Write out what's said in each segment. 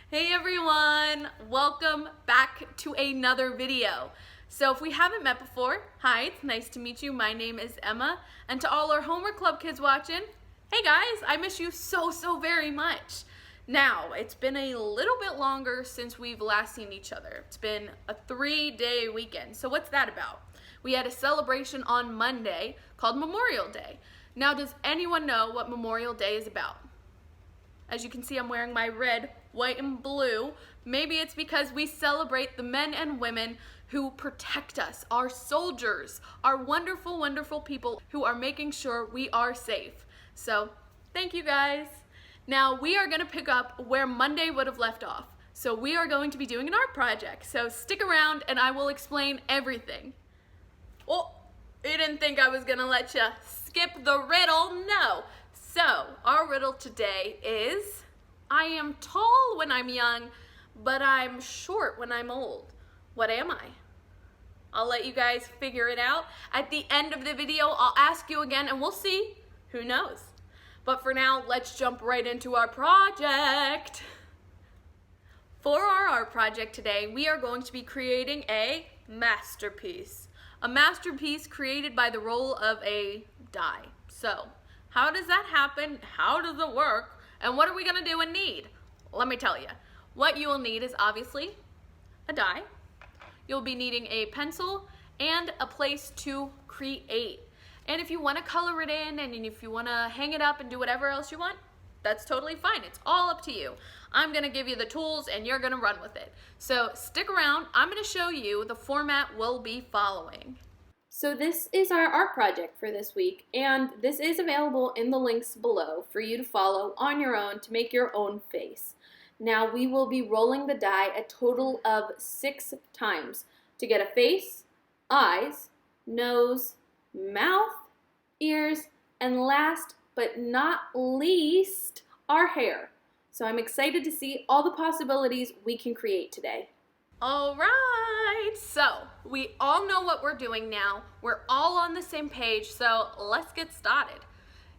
Hey everyone, welcome back to another video. So if we haven't met before, hi, it's nice to meet you. My name is Emma, and to all our Homework Club kids watching, hey guys, I miss you so very much. Now, it's been a little bit longer since we've last seen each other. It's been a 3-day weekend. So what's that about? We had a celebration on Monday called Memorial Day. Now, does anyone know what Memorial Day is about? As you can see, I'm wearing my red, white, and blue. Maybe it's because we celebrate the men and women who protect us, our soldiers, our wonderful people who are making sure we are safe. So, thank you guys. Now, we are gonna pick up where Monday would have left off. So we are going to be doing an art project. So stick around and I will explain everything. Oh, you didn't think I was gonna let you skip the riddle? No. So, our riddle today is, I am tall when I'm young, but I'm short when I'm old. What am I? I'll let you guys figure it out. At the end of the video, I'll ask you again and we'll see. Who knows? But for now, let's jump right into our project. For our art project today, we are going to be creating a masterpiece. A masterpiece created by the roll of a die. So, how does that happen? How does it work? And what are we gonna do and need? Let me tell you. What you will need is obviously a die. You'll be needing a pencil and a place to create. And if you wanna color it in and if you wanna hang it up and do whatever else you want, that's totally fine. It's all up to you. I'm gonna give you the tools and you're gonna run with it. So stick around. I'm gonna show you the format we'll be following. So this is our art project for this week, and this is available in the links below for you to follow on your own to make your own face. Now we will be rolling the die a total of 6 times to get a face, eyes, nose, mouth, ears, and last but not least, our hair. So I'm excited to see all the possibilities we can create today. All right, so we all know what we're doing now. We're all on the same page, so let's get started.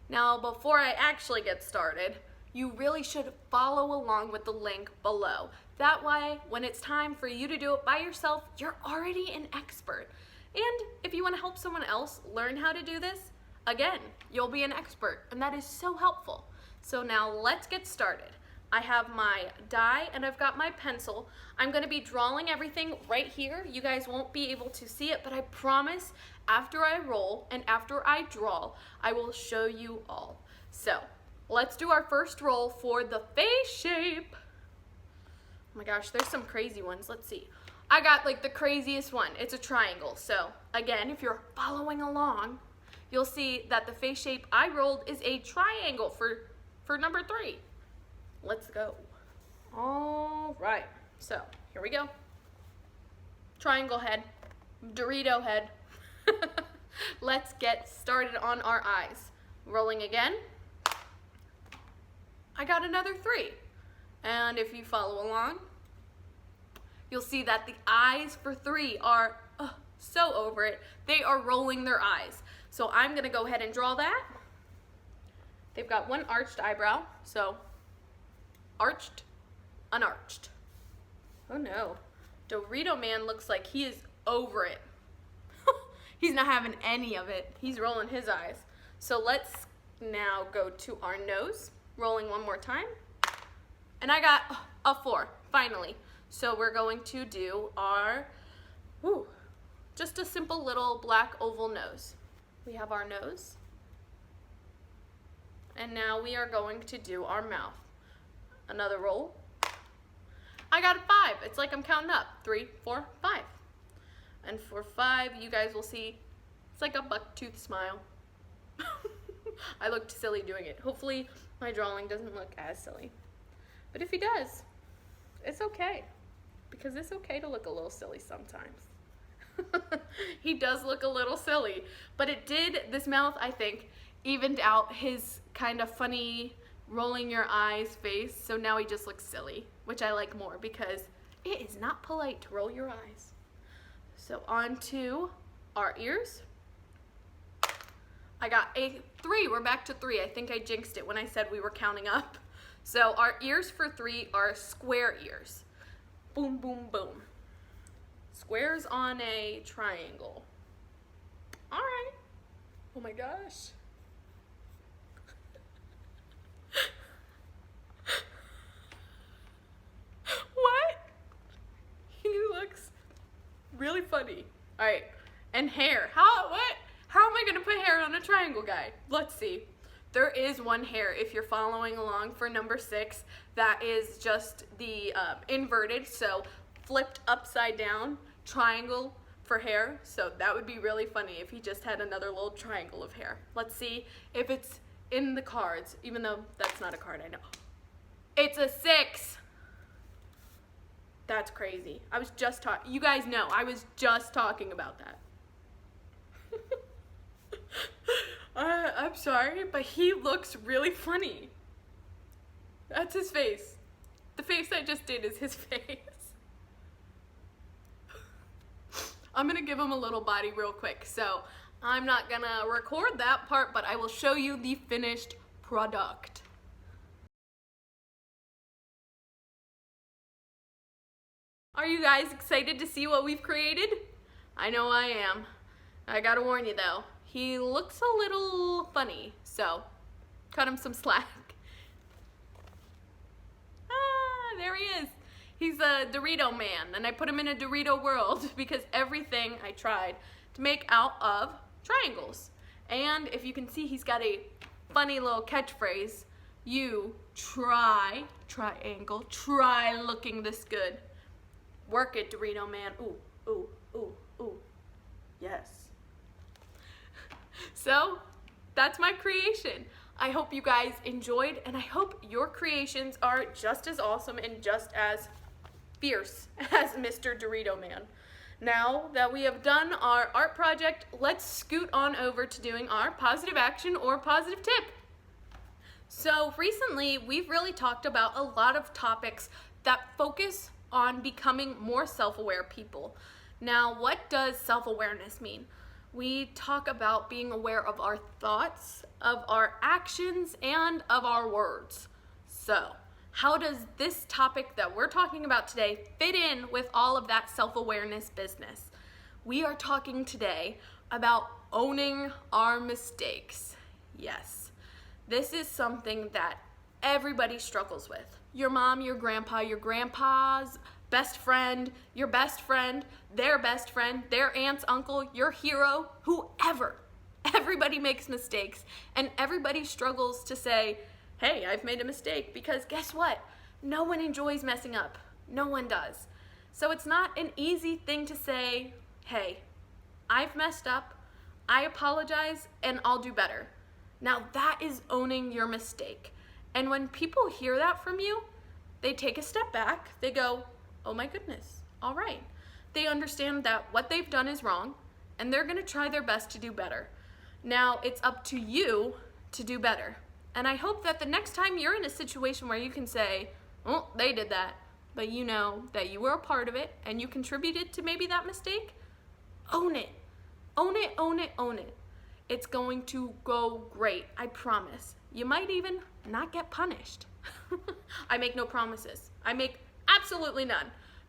Now, before I actually get started, you really should follow along with the link below. That way, when it's time for you to do it by yourself, you're already an expert. And if you want to help someone else learn how to do this, again, you'll be an expert, and that is so helpful. So now let's get started. I have my die and I've got my pencil. I'm gonna be drawing everything right here. You guys won't be able to see it, but I promise after I roll and after I draw, I will show you all. So let's do our first roll for the face shape. Oh my gosh, there's some crazy ones. Let's see. I got like the craziest one. It's a triangle. So again, if you're following along, you'll see that the face shape I rolled is a triangle for number 3. Let's go. All right, so here we go. Triangle head, Dorito head. Let's get started on our eyes. Rolling again. I got another 3. And if you follow along, you'll see that the eyes for 3 are so over it. They are rolling their eyes. So I'm gonna go ahead and draw that. They've got one arched eyebrow, so arched, unarched. Oh no. Dorito Man looks like he is over it. He's not having any of it. He's rolling his eyes. So let's now go to our nose. Rolling one more time. And I got a 4, finally. So we're going to do our, just a simple little black oval nose. We have our nose. And now we are going to do our mouth. Another roll. I got a 5. It's like I'm counting up. 3, 4, 5. And for 5, you guys will see it's like a bucktooth smile. I looked silly doing it. Hopefully my drawing doesn't look as silly. But if he does, it's okay. Because it's okay to look a little silly sometimes. He does look a little silly. But it did, this mouth, I think, evened out his kind of funny rolling your eyes face, so now he just looks silly, which I like more because it is not polite to roll your eyes. So on to our ears. I got a 3, we're back to 3. I think I jinxed it when I said we were counting up. So our ears for 3 are square ears. Boom, boom, boom. Squares on a triangle. All right. Oh my gosh. What? He looks really funny. All right. And hair. What? How am I gonna put hair on a triangle guy? Let's see. There is one hair, if you're following along for number 6, that is just the inverted, so flipped upside down triangle for hair. So that would be really funny if he just had another little triangle of hair. Let's see if it's in the cards, even though that's not a card, I know. It's a 6. That's crazy. I was just talking, you guys know, I was just talking about that. I'm sorry, but he looks really funny. That's his face. The face I just did is his face. I'm gonna give him a little body real quick, so I'm not gonna record that part, but I will show you the finished product. Are you guys excited to see what we've created? I know I am. I gotta warn you though, he looks a little funny, so cut him some slack. Ah, there he is. He's a Dorito man, and I put him in a Dorito world because everything I tried to make out of triangles. And if you can see, he's got a funny little catchphrase. You try, triangle, try looking this good. Work it, Dorito man. Ooh, ooh, ooh, ooh. Yes. So, that's my creation. I hope you guys enjoyed, and I hope your creations are just as awesome and just as fierce as Mr. Dorito Man. Now that we have done our art project, let's scoot on over to doing our positive action or positive tip. So recently, we've really talked about a lot of topics that focus on becoming more self-aware people. Now, what does self-awareness mean? We talk about being aware of our thoughts, of our actions, and of our words. So, how does this topic that we're talking about today fit in with all of that self-awareness business? We are talking today about owning our mistakes. Yes, this is something that everybody struggles with. Your mom, your grandpa, your grandpa's best friend, your best friend, their aunt's uncle, your hero, whoever. Everybody makes mistakes, and everybody struggles to say, hey, I've made a mistake, because guess what? No one enjoys messing up. No one does. So it's not an easy thing to say, hey, I've messed up, I apologize, and I'll do better. Now that is owning your mistake. And when people hear that from you, they take a step back, they go, oh my goodness, all right. They understand that what they've done is wrong, and they're gonna try their best to do better. Now it's up to you to do better. And I hope that the next time you're in a situation where you can say, oh, they did that, but you know that you were a part of it and you contributed to maybe that mistake, own it. Own it, own it, own it. It's going to go great, I promise. You might even not get punished. I make no promises. I make absolutely none.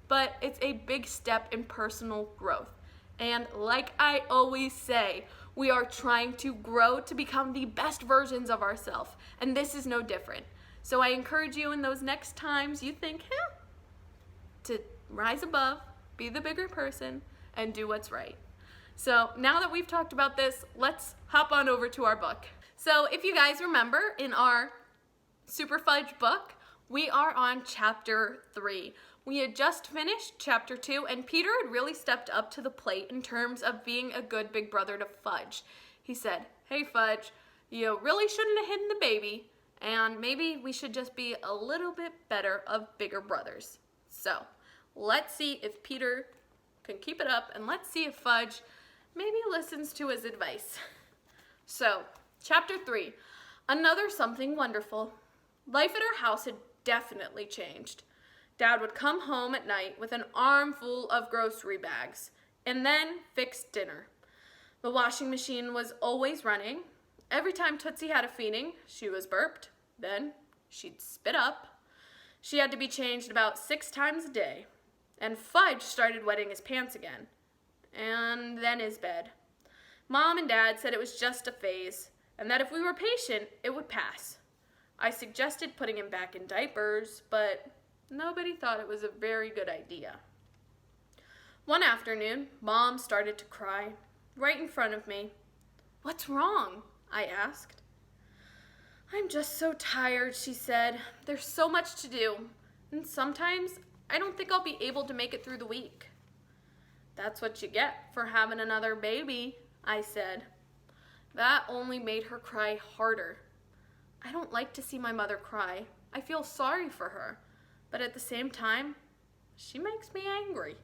But it's a big step in personal growth. And like I always say, we are trying to grow to become the best versions of ourselves. And this is no different. So I encourage you in those next times you think, to rise above, be the bigger person, and do what's right. So now that we've talked about this, let's hop on over to our book. So if you guys remember, in our Super Fudge book, we are on chapter 3. We had just finished chapter 2, and Peter had really stepped up to the plate in terms of being a good big brother to Fudge. He said, hey Fudge, you really shouldn't have hidden the baby, and maybe we should just be a little bit better of bigger brothers. So let's see if Peter can keep it up, and let's see if Fudge maybe listens to his advice. So, chapter 3, another something wonderful. Life at our house had definitely changed. Dad would come home at night with an armful of grocery bags and then fix dinner. The washing machine was always running. Every time Tootsie had a feeding, she was burped, then she'd spit up. She had to be changed about 6 times a day. And Fudge started wetting his pants again. And then his bed. Mom and Dad said it was just a phase, and that if we were patient, it would pass. I suggested putting him back in diapers, but nobody thought it was a very good idea. One afternoon, Mom started to cry, right in front of me. "What's wrong?" I asked. "I'm just so tired," she said. "There's so much to do, and sometimes I don't think I'll be able to make it through the week." "That's what you get for having another baby," I said. That only made her cry harder. I don't like to see my mother cry. I feel sorry for her, but at the same time, she makes me angry.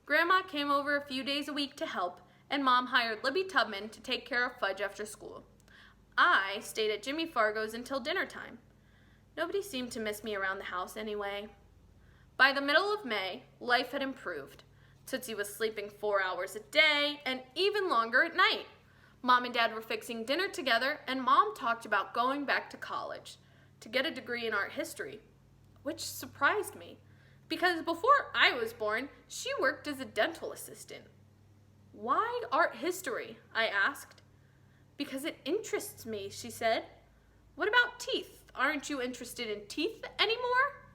Grandma came over a few days a week to help, and Mom hired Libby Tubman to take care of Fudge after school. I stayed at Jimmy Fargo's until dinner time. Nobody seemed to miss me around the house anyway. By the middle of May, life had improved. Tootsie was sleeping 4 hours a day and even longer at night. Mom and Dad were fixing dinner together, and Mom talked about going back to college to get a degree in art history, which surprised me because before I was born, she worked as a dental assistant. "Why art history?" I asked. "Because it interests me," she said. "What about teeth? Aren't you interested in teeth anymore?"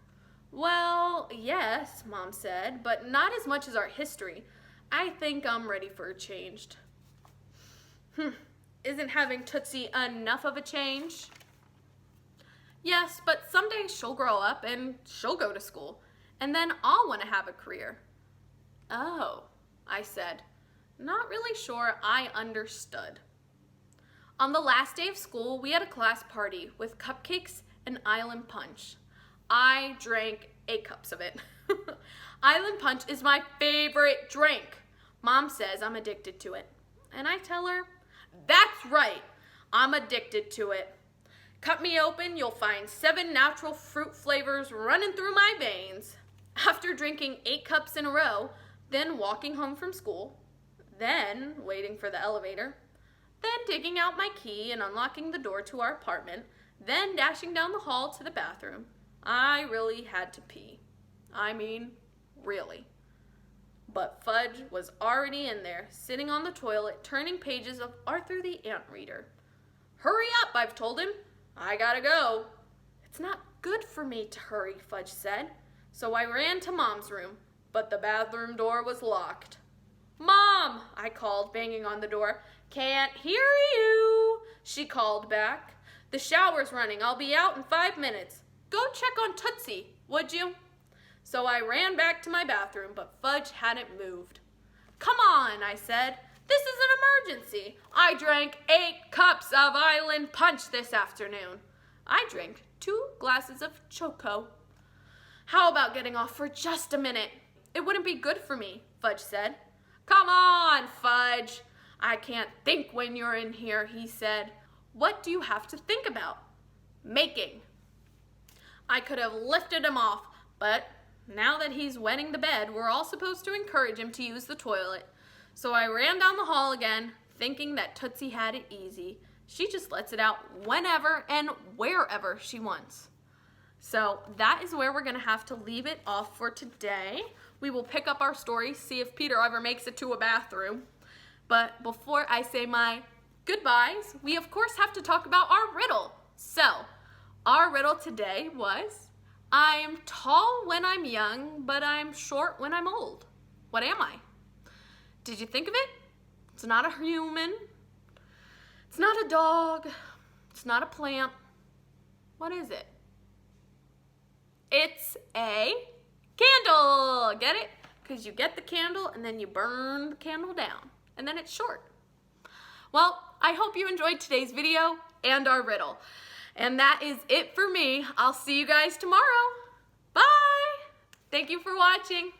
"Well, yes," Mom said, "but not as much as art history. I think I'm ready for a change." Isn't having Tootsie enough of a change? Yes, but someday she'll grow up and she'll go to school, and then I'll want to have a career. "Oh," I said, not really sure I understood. On the last day of school, we had a class party with cupcakes and Island Punch. I drank 8 cups of it. Island Punch is my favorite drink. Mom says I'm addicted to it. And I tell her, that's right, I'm addicted to it. Cut me open, you'll find 7 natural fruit flavors running through my veins. After drinking 8 cups in a row, then walking home from school, then waiting for the elevator, then digging out my key and unlocking the door to our apartment, then dashing down the hall to the bathroom, I really had to pee. I mean, really. But Fudge was already in there, sitting on the toilet, turning pages of Arthur the Ant Reader. "Hurry up," I've told him. "I gotta go." "It's not good for me to hurry," Fudge said. So I ran to Mom's room, but the bathroom door was locked. "Mom," I called, banging on the door. "Can't hear you," she called back. "The shower's running. I'll be out in 5 minutes. Go check on Tootsie, would you?" So I ran back to my bathroom, but Fudge hadn't moved. "Come on," I said. "This is an emergency. I drank 8 cups of Island Punch this afternoon. I drank 2 glasses of Choco." "How about getting off for just a minute? It wouldn't be good for me," Fudge said. "Come on, Fudge." "I can't think when you're in here," he said. "What do you have to think about?" "Making." I could have lifted him off, but now that he's wetting the bed, we're all supposed to encourage him to use the toilet. So I ran down the hall again, thinking that Tootsie had it easy. She just lets it out whenever and wherever she wants. So that is where we're gonna have to leave it off for today. We will pick up our story, see if Peter ever makes it to a bathroom. But before I say my goodbyes, we of course have to talk about our riddle. So, our riddle today was, I'm tall when I'm young, but I'm short when I'm old. What am I? Did you think of it? It's not a human. It's not a dog. It's not a plant. What is it? It's a candle. Get it? Because you get the candle and then you burn the candle down. And then it's short. Well, I hope you enjoyed today's video and our riddle. And that is it for me. I'll see you guys tomorrow. Bye. Thank you for watching.